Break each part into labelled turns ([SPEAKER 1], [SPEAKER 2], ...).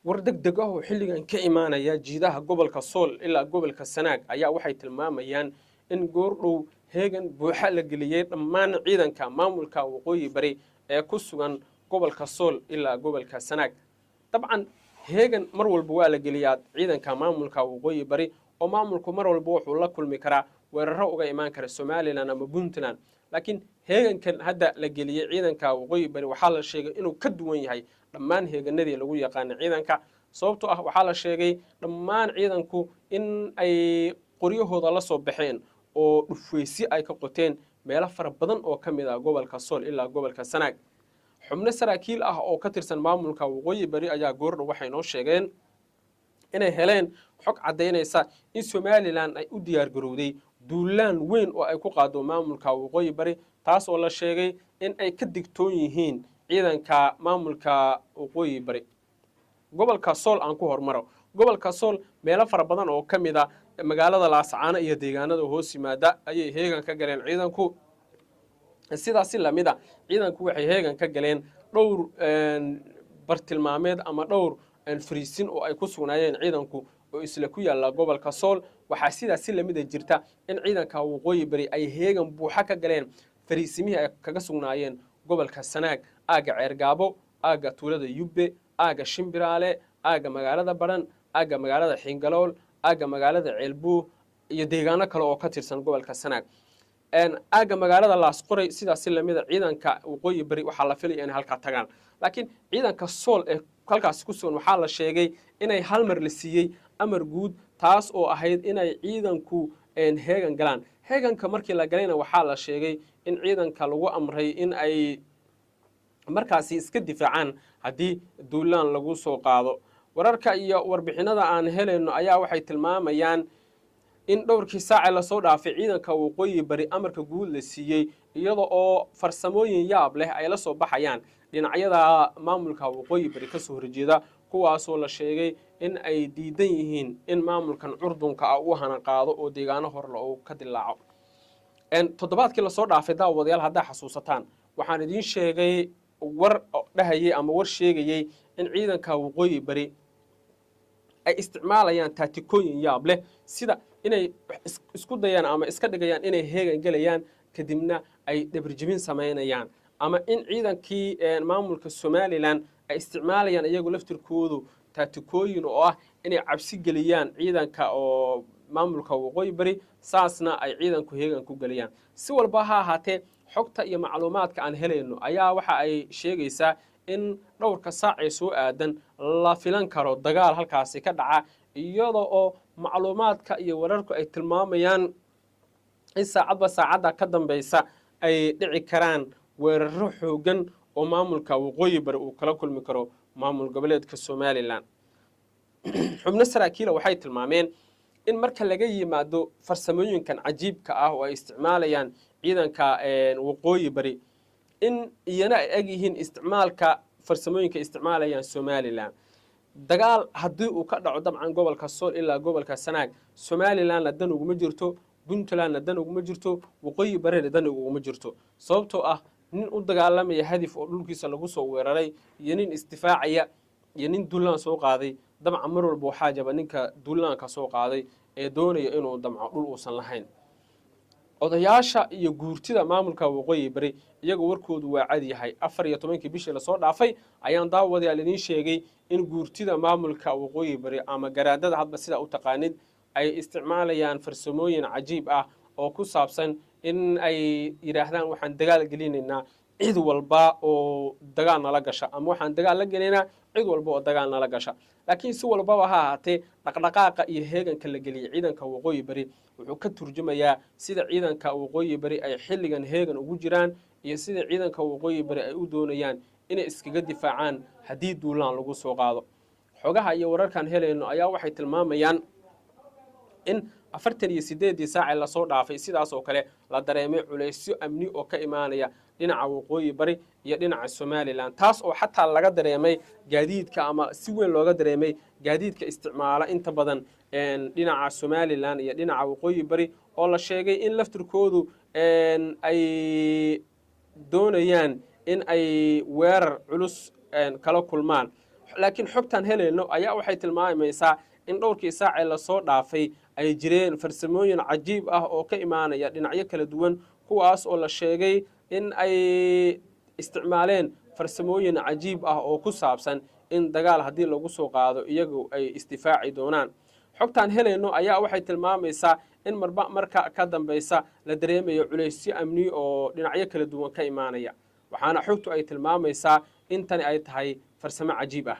[SPEAKER 1] war degdeg ah oo xilligan ka imaanaya jiidaha gobolka Sool ilaa gobolka Sanaag ayaa waxay tilmaamayaan in goordhow heegan buuxa la geliyay dhammaan ciidanka maamulka waqooyi bari ee ku sugan gobolka Sool ilaa gobolka Sanaag. dabcan heegan mar walba waa la geliyaa ciidanka maamulka waqooyi bari oo maamulku mar walba wuxuu la kulmi karaa weeraro uga imaan kara Somaliland ama Puntland. laakiin heegankan hadda la geliyay ciidanka waqooyi bari waxaa la sheegay inuu ka duwan yahay dhammaan heeganadii lagu yaqaan ciidanka, sababtoo ah waxaa la sheegay dhammaan ciidanku in ay qoryahooda la soo baxeen oo dhufaysi ay ka qoteen meelo fara badan oo ka mid ah gobolka Sool ilaa gobolka Sanaag. xubno saraakiil ah oo ka tirsan maamulka waqooyi bari ayaa goordhow waxay noo sheegeen inay heleen xog caddaynaysa in Somaliland ay u diyaar garowday duulaan weyn oo ay ku qaado maamulka waqooyi bari, taas oo la sheegay in ay ka digtoon yihiin ciidanka maamulka waqooyi bari. gobolka Sool aan ku hormaro. gobolka Sool meelo fara badan oo ka mid ah magaalada Laascaano iyo deegaanada hoos yimaada ayay heegan ka galeen ciidanku. sidaas la mid ah ciidanku waxay heegan ka galeen dhowr bartilmaameed ama dhowr fariisin oo ay ku sugnaayeen ciidanku oo isla ku yaala gobolka Sool. waxaa sidaas la mid ah jirta in ciidanka waqooyi bari ay heegan buuxa ka galeen fariisimihii ay kaga sugnaayeen gobolka Sanaag, aaga Ceergaabo, aaga tuulada Yubbe, aaga Shimbiraale, aaga magaalada Baran, aaga magaalada Xingalool, aaga magaalada Ceelbuu iyo deegaano kale oo ka tirsan gobolka Sanaag. aaga magaalada Laasqoray sidaas la mid ah ciidanka waqooyi bari waxaa la filayay in halka tagaan, laakiin ciidanka Sool ee halkaas ku sugan waxaa la sheegay inay hal mar la siiyay amar guud, taas oo ahayd inay ciidanku heegan galaan. heeganka markii la galayna waxaa la sheegay in ciidanka lagu amray in ay markaasi iska difaacaan haddii duulaan lagu soo qaado. wararka iyo warbixinada aan helayno ayaa waxay tilmaamayaan in dhowrkii saac la soo dhaafay ciidanka waqooyi bari amarka guud la siiyay, iyada oo farsamooyin yaab leh ay la soo baxayaan dhinacyada maamulka waqooyi bari ka soo horjeeda, kuwaasoo la sheegay in ay diidan yihiin in maamulkan curdunka ah uu hana qaado oo deegaano horle uu ka dilaaco. toddobaadkii la soo dhaafay daawadayaal haddaa xasuusataan waxaan idiin sheegay war dhahayay ama war sheegayay in ciidanka waqooyi bari ay isticmaalayaan taatikooyin yaab leh, sida inay isku dayaan ama iska dhigayaan inay heegan gelayaan kadibna ay dhabarjebin samaynayaan, ama in ciidankii maamulka Somaliland ay isticmaalayaan iyagu laftirkoodu taatikooyin oo ah inay cabsi geliyaan ciidanka oo maamulka waqooyi bari, saasna ay ciidanku heegan ku geliyaan. si walba ha ahaatee xogta iyo macluumaadka aan helayno ayaa waxa ay sheegaysaa in dhowrka saac ee soo aadan la filan karo dagaal halkaasi ka dhaca, iyada oo macluumaadka iyo wararku ay tilmaamayaan in saacadba saacadda ka dambaysa ay dhici karaan weeraro xoogan oo maamulka waqooyi bari uu kala kulmi karo maamul goboleedka Somaliland. xubno saraakiil waxay tilmaameen in marka laga yimaado farsamooyinkan cajiibka ah oo ay isticmaalayaan ciidanka waqooyi bari in iyana ay eg yihiin isticmaalka farsamooyinka isticmaalayaan Somaliland. dagaal haddii uu ka dhaco dabcan gobolka Sool ilaa gobolka Sanaag, Somaliland dan uguma jirto, Puntland dan uguma jirto, waqooyi bari dan uguma jirto, sababtoo ah nin u dagaalamaya hadaf oo dhulkiisa lagu soo weeraray iyo nin isdifaacaya iyo nin duulaan soo qaaday, dabcan mar walba waxaa jaba ninka duulaanka soo qaaday ee doonaya inuu damco dhul uusan lahayn. odayaasha iyo guurtida maamulka waqooyi bari iyagu warkoodu waa cad yahay. 14 bishii la soo dhaafay ayaan daawadayaal idiin sheegay in guurtida maamulka waqooyi bari ama garaadada hadba sida u taqaanid ay isticmaalayaan farsamooyin cajiib ah oo ku saabsan in ay yiraahdaan waxaan dagaal gelinaynaa cid walba oo dagaal nala gasha, ama waxaan dagaal la gelaynaa cid walba oo dagaal nala gasha. laakiin si walbaba ha ahaatee dhaqdhaqaaqa iyo heeganka la geliyay ciidanka waqooyi bari wuxuu ka turjumayaa sida ciidanka waqooyi bari ay xilligan heegan ugu jiraan iyo sida ciidanka waqooyi bari ay u doonayaan inay iskaga difaacaan haddii duulaan lagu soo qaado. xogaha iyo wararkan helayno ayaa waxay tilmaamayaan in 48 saac la soo dhaafay sidaas oo kale la dareemay culeysyo amni oo ka imaanaya dhinaca waqooyi bari iyo dhinaca Somaliland, taas oo xataa laga dareemay gaadiidka ama si weyn looga dareemay gaadiidka isticmaala inta badan dhinaca Somaliland iyo dhinaca waqooyi bari oo la sheegay in laftirkoodu ay doonayaan in ay weerar culus kala kulmaan. laakiin xogtan helayno ayaa waxay tilmaamaysaa in dhowrkii saacee lasoo dhaafay ay jireen farsamooyin cajiib ah oo ka imaanaya dhinacyo kala duwan kuwaas oo la sheegay in ay isticmaaleen farsamooyin cajiib ah oo ku saabsan in dagaal haddii lagu soo qaado iyagu ay isdifaaci doonaan xogtan helayno ayaa waxay tilmaamaysaa in marba marka ka dambaysa la dareemayo culaysyo amni oo dhinacyo kala duwan ka imaanaya waxaana xogtu ay tilmaamaysaa in tani ay tahay farsamo cajiib ah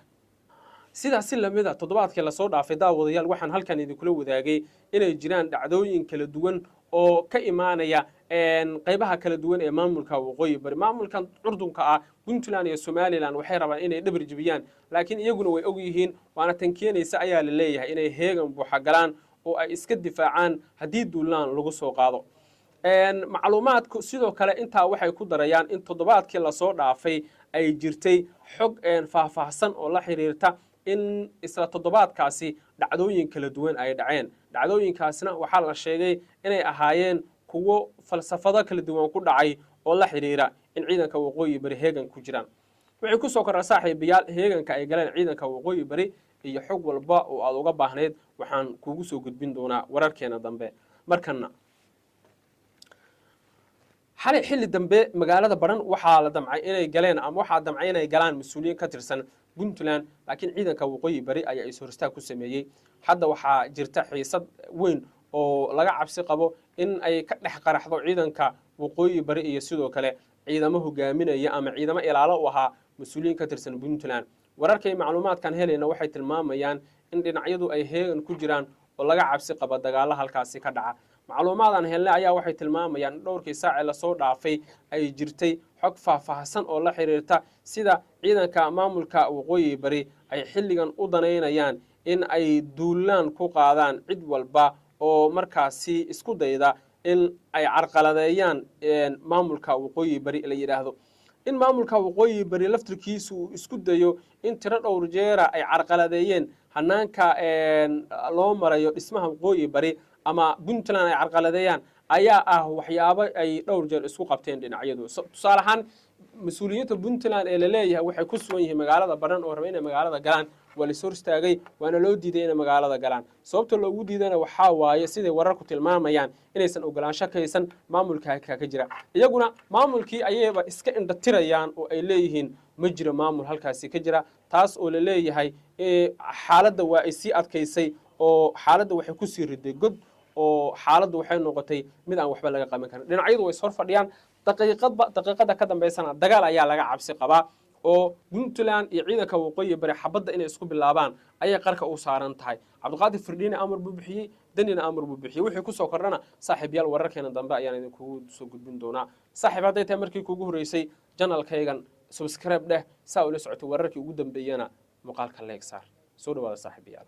[SPEAKER 1] sidaas si lamid ah toddobaadkii lasoo dhaafay daawadayaal waxaan halkan idinkula wadaagay inay jiraan dhacdooyin kala duwan oo ka imaanaya qaybaha kala duwan ee maamulka waqooyi bari maamulkan curdunka ah Puntland iyo Somaliland waxay rabaan inay dhabar jibiyaan laakiin iyaguna way og yihiin waana tan keenaysa ayaa la leeyahay inay heegan buuxa galaan oo ay iska difaacaan haddii duulaan lagu soo qaado macluumaadku sidoo kale intaa waxay ku darayaan in toddobaadkii lasoo dhaafay ay jirtay xog faahfaahsan oo la xiriirta in isla toddobaadkaasi dhacdooyin kala duwan ay dhaceen dhacdooyinkaasna waxaa la sheegay inay ahaayeen kuwo falsafado kala duwan ku dhacay oo la xiriira in ciidanka waqooyi bari heegan ku jiraan wixii ku soo koraa saaxiibayaal heeganka ay galeen ciidanka waqooyi bari iyo xog walba oo aad uga baahneed waxaan kuugu soo gudbin doonaa wararkeena dambe markana xalay xilli dambe magaalada baran waxaa la damcay inay galeen ama waxaa damcay inay galaan mas'uuliyiin ka tirsan Puntland laakiin ciidanka waqooyi bari ayaa is horstaag ku sameeyay hadda waxaa jirta xiisad weyn oo laga cabsi qabo in ay ka dhex qaraxdo ciidanka waqooyi bari iyo sidoo kale ciidamo hogaaminaya ama ciidamo ilaalo u ahaa mas'uuliyiin ka tirsan Puntland wararkay macluumaadkan helayna waxay tilmaamayaan in dhinacyadu ay heegan ku jiraan oo laga cabsi qabo dagaalo halkaasi ka dhaca macluumaadan helnay ayaa waxay tilmaamayaan in dhowrkii saac ee lasoo dhaafay ay jirtay xog faahfaahsan oo la xiriirta sida ciidanka maamulka waqooyi bari ay xilligan u daneynayaan in ay duulaan ku qaadaan cid walba oo markaasi isku dayda in ay carqaladeeyaan maamulka waqooyi bari la yiraahdo in maamulka waqooyi bari laftirkiisu uu isku dayo in tiro dhowr jeera ay carqaladeeyeen hanaanka loo marayo dhismaha waqooyi bari ama Puntland ay carqaladeeyaan ayaa ah waxyaabo ay dhowr jeer isku qabteen dhinacyadu tusaale ahaan mas'uuliyiinta Puntland ee la leeyahay waxay ku sugan yihiin magaalada baran oo rabay inay magaalada galaan waa la soo istaagay waana loo diiday inay magaalada galaan sababta loogu diidana waxaa waaye siday wararku tilmaamayaan inaysan ogolaansho ka haysan maamulka ka jira iyaguna maamulkii ayayba iska indhatirayaan oo ay leeyihiin ma jiro maamul halkaasi ka jira taas oo la leeyahay xaaladda waa ay sii adkaysay oo xaaladda waxay ku sii riday god oo xaaladdu waxay noqotay mid aan waxba laga qaban karin dhinacyadu way soo fadhiyaan daqiiqada ka dambeysana dagaal ayaa laga cabsi qabaa oo Puntland iyo ciidanka waqooyi bari xabadda inay isku bilaabaan ayay qarka u saaran tahay Cabdiqaadir Firdhiine amar buu bixiyay danina amar buu bixiyay wixii ku soo kordhana saaxiibayaal wararkeena dambe ayaan idinku soo gudbin doonaa saaxiib hadday tahay markii kuugu horeysay channelkaygan subscribe dheh saa ula socoto wararkii ugu dambeeyana muuqaalka like saar soo dhawaada saaxiibayaal